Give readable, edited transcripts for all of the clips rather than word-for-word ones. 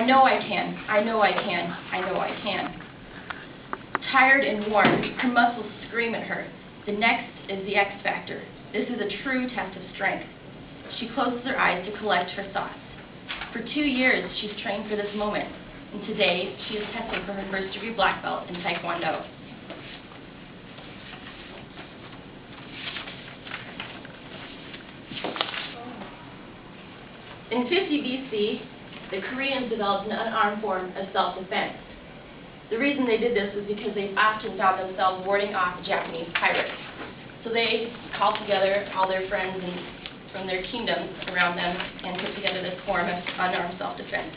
know I can. I know I can. I know I can. Tired and worn, her muscles scream at her. The next is the X factor. This is a true test of strength. She closes her eyes to collect her thoughts. For 2 years, she's trained for this moment, and today she is testing for her first-degree black belt in Taekwondo. In 50 BC, the Koreans developed an unarmed form of self-defense. The reason they did this was because they often found themselves warding off Japanese pirates. So they called together all their friends from their kingdoms around them and put together this form of unarmed self-defense.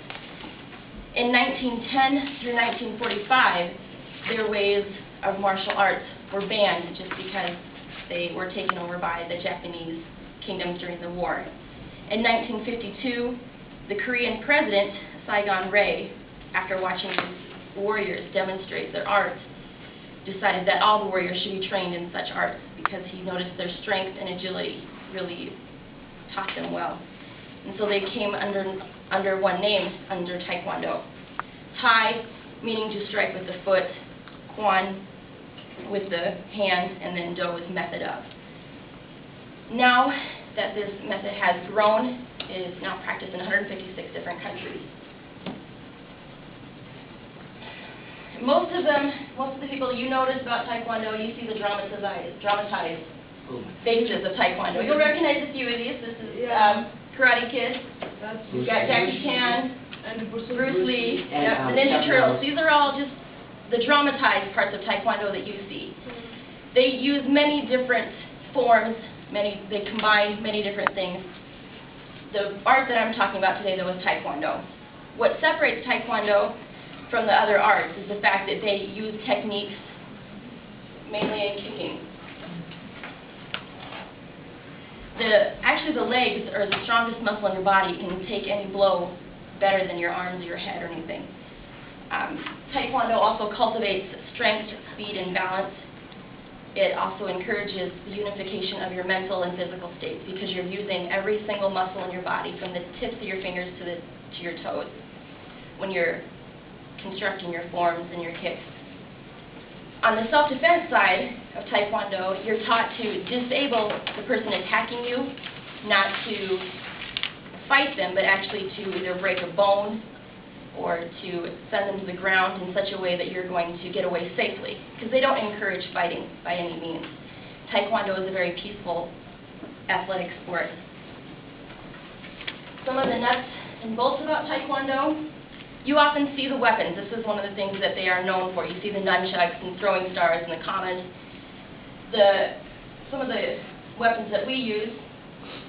In 1910 through 1945, their ways of martial arts were banned just because they were taken over by the Japanese kingdoms during the war. In 1952, the Korean president, Saigon Rey, after watching these warriors demonstrate their art, decided that all the warriors should be trained in such arts because he noticed their strength and agility really taught them well. And so they came under one name, under Taekwondo. Tai, meaning to strike with the foot, Kwan, with the hand, and then Do is method of. Now that this method has grown, it is now practiced in 156 different countries. Most of the people you notice about Taekwondo, you see the dramatized phases of Taekwondo. You'll recognize a few of these. This is Karate Kid. You've got Jackie Chan, Bruce Lee, the Ninja Turtles. These are all just the dramatized parts of Taekwondo that you see. They use many different forms. They combine many different things. The art that I'm talking about today, though, is Taekwondo. What separates Taekwondo from the other arts is the fact that they use techniques mainly in kicking. Actually, the legs are the strongest muscle in your body. You can take any blow better than your arms or your head or anything. Taekwondo also cultivates strength, speed, and balance. It also encourages the unification of your mental and physical states because you're using every single muscle in your body from the tips of your fingers to your toes when you're constructing your forms and your kicks. On the self-defense side of Taekwondo, you're taught to disable the person attacking you, not to fight them, but actually to either break a bone or to send them to the ground in such a way that you're going to get away safely, because they don't encourage fighting by any means. Taekwondo is a very peaceful, athletic sport. Some of the nuts and bolts about Taekwondo: you often see the weapons. This is one of the things that they are known for. You see the nunchucks and throwing stars and the kamas. Some of the weapons that we use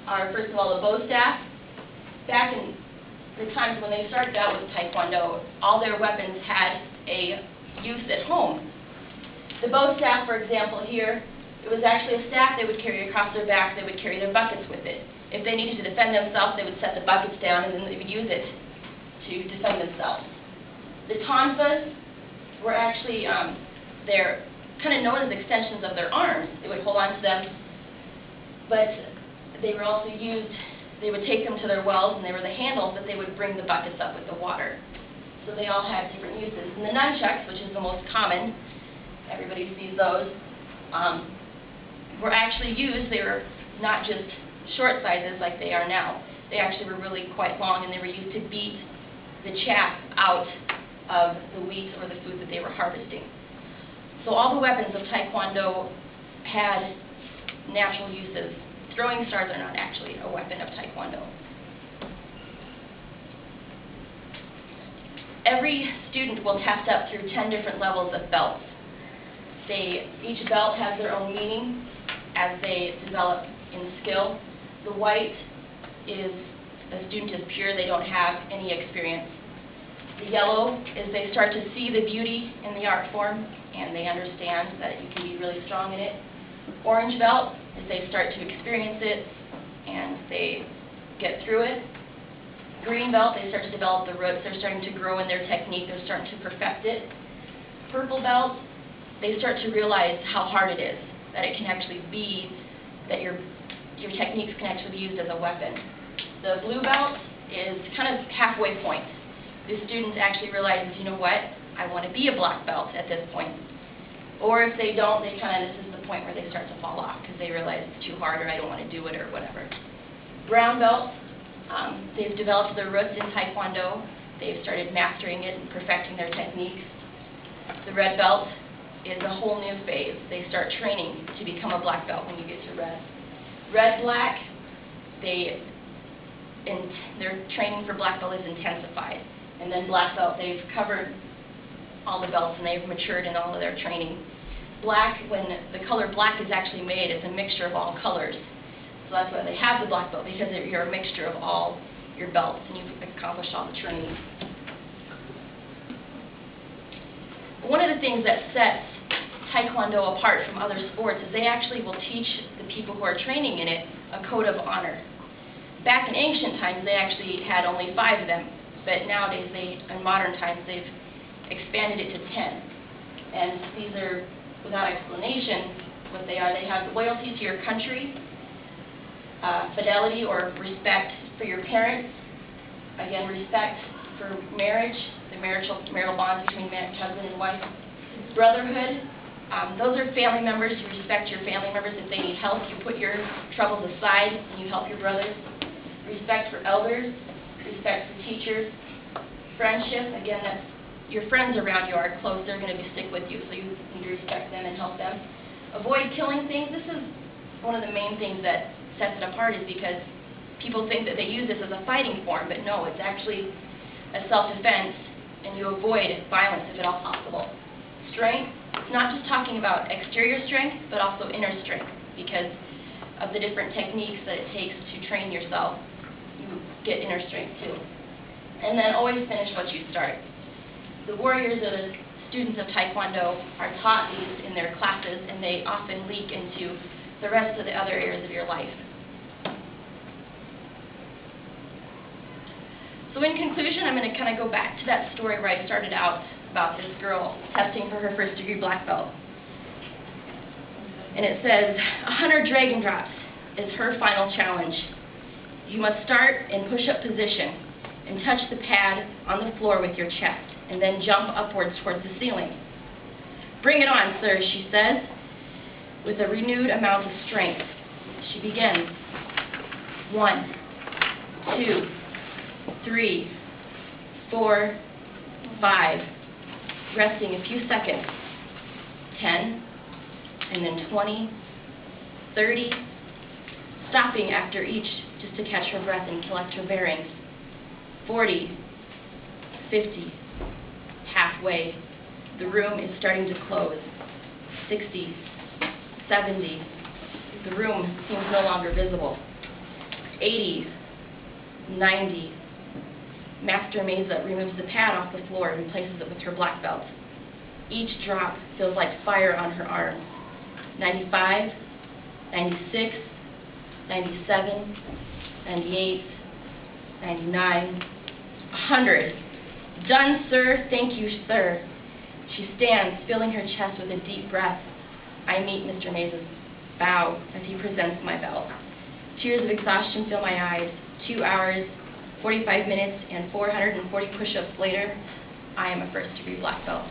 are, first of all, the bow staff. Back in the times when they started out with Taekwondo, all their weapons had a use at home. The bow staff, for example, here, it was actually a staff they would carry across their back. They would carry their buckets with it. If they needed to defend themselves, they would set the buckets down and then they would use it to defend themselves. The tonfas were actually, they're kind of known as extensions of their arms. They would hold on to them, but they were also used, they would take them to their wells, and they were the handles that they would bring the buckets up with the water. So they all had different uses. And the nunchucks, which is the most common, everybody sees those, were actually used. They were not just short sizes like they are now. They actually were really quite long, and they were used to beat the chaff out of the wheat or the food that they were harvesting. So all the weapons of Taekwondo had natural uses. Throwing stars are not actually a weapon of Taekwondo. Every student will test up through 10 different levels of belts. Each belt has their own meaning as they develop in skill. The white is a student is pure, they don't have any experience. The yellow is they start to see the beauty in the art form and they understand that you can be really strong in it. Orange belt is they start to experience it and they get through it. Green belt, they start to develop the roots, they're starting to grow in their technique, they're starting to perfect it. Purple belt, they start to realize how hard it is, that it can actually be, that your techniques can actually be used as a weapon. The blue belt is kind of halfway point. the student actually realizes, you know what, I want to be a black belt at this point. Or if they don't, this is the point where they start to fall off because they realize it's too hard or I don't want to do it or whatever. Brown belts, they've developed their roots in Taekwondo. They've started mastering it and perfecting their techniques. The red belt is a whole new phase. They start training to become a black belt when you get to red. Red, black, their training for black belt is intensified. And then black belt, they've covered all the belts and they've matured in all of their training. Black, when the color black is actually made, it's a mixture of all colors. So that's why they have the black belt, because you're a mixture of all your belts and you've accomplished all the training. One of the things that sets Taekwondo apart from other sports is they actually will teach the people who are training in it a code of honor. Back in ancient times, they actually had only 5 of them, but nowadays, in modern times, they've expanded it to 10. And these are, without explanation, what they are. They have loyalty to your country, fidelity or respect for your parents, again, respect for marriage, the marital bonds between husband and wife, brotherhood. Those are family members. You respect your family members. If they need help, you put your troubles aside and you help your brothers. Respect for elders, respect for teachers. Friendship, again, that's your friends around you are close. They're going to stick with you, so you need to respect them and help them. Avoid killing things. This is one of the main things that sets it apart, is because people think that they use this as a fighting form, but no, it's actually a self-defense, and you avoid violence if at all possible. Strength, it's not just talking about exterior strength, but also inner strength, because of the different techniques that it takes to train yourself. You get inner strength too. And then always finish what you start. The warriors or the students of Taekwondo are taught these in their classes, and they often leak into the rest of the other areas of your life. So in conclusion, I'm going to kind of go back to that story where I started out about this girl testing for her first-degree black belt. And it says, 100 dragon drops is her final challenge. You must start in push-up position and touch the pad on the floor with your chest, and then jump upwards towards the ceiling. Bring it on, sir, she says, with a renewed amount of strength. She begins. 1, 2, 3, 4, 5, resting a few seconds. 10, and then 20, 30, stopping after each just to catch her breath and collect her bearings. 40, 50, halfway. The room is starting to close. 60, 70, the room seems no longer visible. 80, 90, Master Mesa removes the pad off the floor and replaces it with her black belt. Each drop feels like fire on her arms. 95, 96, 97, 98, 99, 100. Done, sir. Thank you, sir. She stands, filling her chest with a deep breath. I meet Mr. Mesa's bow as he presents my belt. Tears of exhaustion fill my eyes. 2 hours, 45 minutes, and 440 push-ups later, I am a first-degree black belt.